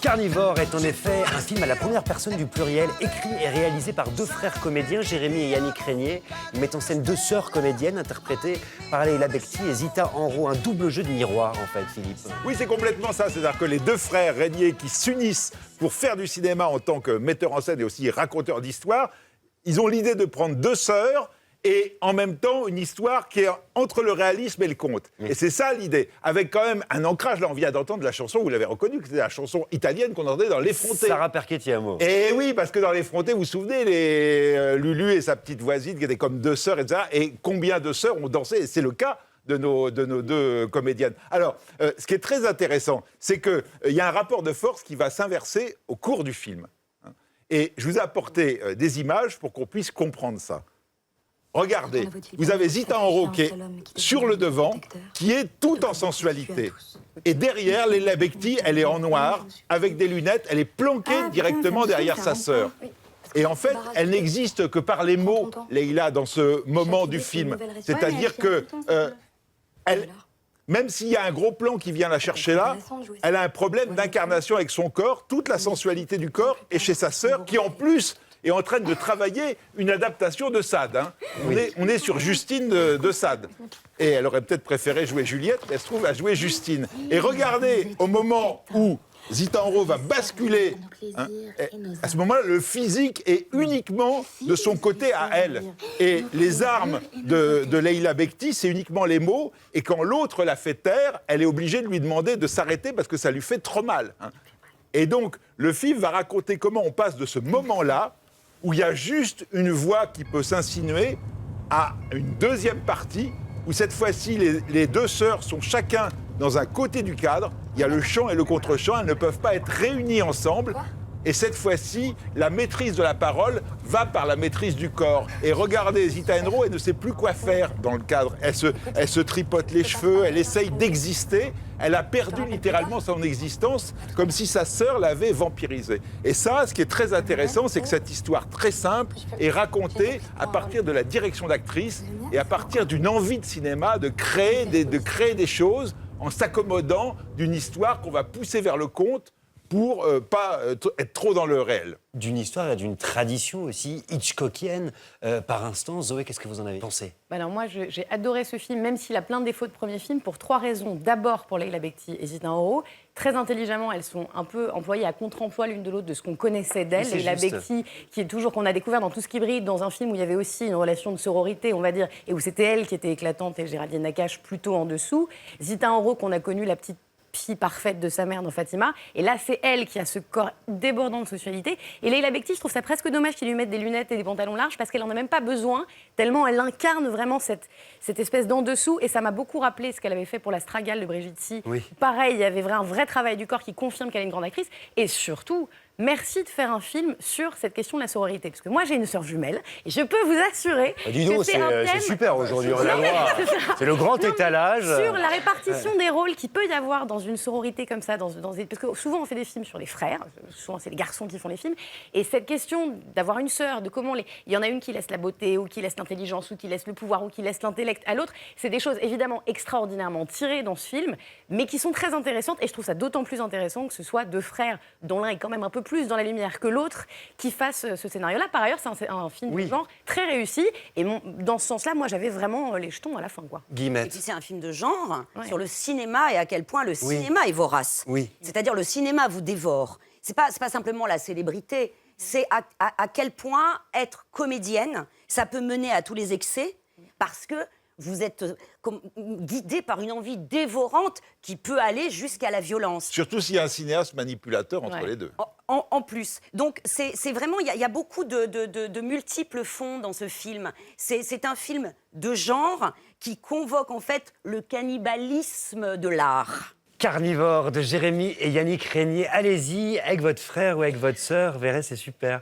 Carnivore est en effet un film à la première personne du pluriel, écrit et réalisé par deux frères comédiens, Jérémy et Yannick Régnier. Ils mettent en scène deux sœurs comédiennes interprétées par Leïla Bekti et Zita Enro. Un double jeu de miroir, en fait, Philippe. Oui, c'est complètement ça. C'est-à-dire que les deux frères Régnier qui s'unissent pour faire du cinéma en tant que metteurs en scène et aussi raconteurs d'histoire, ils ont l'idée de prendre deux sœurs et en même temps une histoire qui est entre le réalisme et le conte. Et c'est ça l'idée, avec quand même un ancrage. Là, on vient d'entendre la chanson, vous l'avez reconnue, que c'était la chanson italienne qu'on entendait dans L'Effronté. Sarah Perchetti-Amo. Et oui, parce que dans L'Effronté, vous vous souvenez, Lulu et sa petite voisine qui étaient comme deux sœurs, etc. Et combien de sœurs ont dansé, et c'est le cas de nos deux comédiennes. Alors, ce qui est très intéressant, c'est qu'il y a un rapport de force qui va s'inverser au cours du film. Et je vous ai apporté des images pour qu'on puisse comprendre ça. Regardez, vous avez Zita Enro qui est sur le devant, qui est tout en sensualité. Et derrière, Leïla Bekti, elle est en noir, avec des lunettes, elle est planquée directement derrière sa sœur. Et en fait, elle n'existe que par les mots, Leïla, dans ce moment du film. C'est-à-dire que, même s'il y a un gros plan qui vient la chercher là, elle a un problème d'incarnation avec son corps, toute la sensualité du corps est chez sa sœur, qui en plus est en train de travailler une adaptation de Sade. Hein. On est sur Justine de Sade. Et elle aurait peut-être préféré jouer Juliette, mais elle se trouve à jouer Justine. Et regardez, au moment où Zita Enro va basculer, hein, à ce moment-là, le physique est uniquement de son côté à elle. Et les armes de Leïla Bekti, c'est uniquement les mots. Et quand l'autre la fait taire, elle est obligée de lui demander de s'arrêter parce que ça lui fait trop mal. Hein. Et donc, le film va raconter comment on passe de ce moment-là, où il y a juste une voix qui peut s'insinuer, à une deuxième partie, où cette fois-ci, les deux sœurs sont chacun dans un côté du cadre. Il y a le chant et le contre-chant, elles ne peuvent pas être réunies ensemble. Et cette fois-ci, la maîtrise de la parole va par la maîtrise du corps. Et regardez, Zita Enro, elle ne sait plus quoi faire dans le cadre. Elle se tripote les cheveux, elle essaye d'exister. Elle a perdu littéralement son existence, comme si sa sœur l'avait vampirisée. Et ça, ce qui est très intéressant, c'est que cette histoire très simple est racontée à partir de la direction d'actrice et à partir d'une envie de cinéma, de créer des choses en s'accommodant d'une histoire qu'on va pousser vers le conte, pour pas être trop dans le réel. D'une histoire et d'une tradition aussi hitchcockienne par instant. Zoé, qu'est-ce que vous en avez pensé ? Alors moi, j'ai adoré ce film, même s'il a plein de défauts de premier film, pour trois raisons. D'abord, pour Leïla Bekti et Zita Enro. Très intelligemment, elles sont un peu employées à contre-emploi l'une de l'autre de ce qu'on connaissait d'elles. Leïla Bekti, qu'on a découvert dans Tout ce qui brille, dans un film où il y avait aussi une relation de sororité, on va dire, et où c'était elle qui était éclatante et Géraldine Nakache plutôt en dessous. Zita Enro, qu'on a connue, la petite fille parfaite de sa mère dans Fatima. Et là, c'est elle qui a ce corps débordant de sexualité. Et Leïla Bekti, je trouve ça presque dommage qu'il lui mette des lunettes et des pantalons larges parce qu'elle n'en a même pas besoin, tellement elle incarne vraiment cette espèce d'en-dessous. Et ça m'a beaucoup rappelé ce qu'elle avait fait pour La Stragale de Brigitte Si. Oui. Pareil, il y avait un vrai travail du corps qui confirme qu'elle est une grande actrice. Et surtout, merci de faire un film sur cette question de la sororité. Parce que moi, j'ai une sœur jumelle et je peux vous assurer dis donc, c'est super aujourd'hui. On a droit. C'est le grand étalage. Sur la répartition des rôles qu'il peut y avoir dans une sororité comme ça. Parce que souvent, on fait des films sur les frères. Souvent, c'est les garçons qui font les films. Et cette question d'avoir une sœur, de comment il y en a une qui laisse la beauté, ou qui laisse l'intelligence, ou qui laisse le pouvoir, ou qui laisse l'intellect à l'autre. C'est des choses évidemment extraordinairement tirées dans ce film, mais qui sont très intéressantes. Et je trouve ça d'autant plus intéressant que ce soit deux frères, dont l'un est quand même un peu plus dans la lumière que l'autre, qui fasse ce scénario-là. Par ailleurs, c'est un film de genre très réussi. Et dans ce sens-là, moi, j'avais vraiment les jetons à la fin, quoi. Guillemette. Et puis c'est un film de genre sur le cinéma et à quel point le cinéma est vorace. Oui. C'est-à-dire le cinéma vous dévore. C'est pas simplement la célébrité, c'est à quel point être comédienne, ça peut mener à tous les excès parce que vous êtes guidé par une envie dévorante qui peut aller jusqu'à la violence. Surtout s'il y a un cinéaste manipulateur entre les deux. En plus. Donc, c'est vraiment... Il y a beaucoup de multiples fonds dans ce film. C'est un film de genre qui convoque, en fait, le cannibalisme de l'art. Carnivore de Jérémy et Yannick Régnier. Allez-y, avec votre frère ou avec votre sœur, vous verrez, c'est super.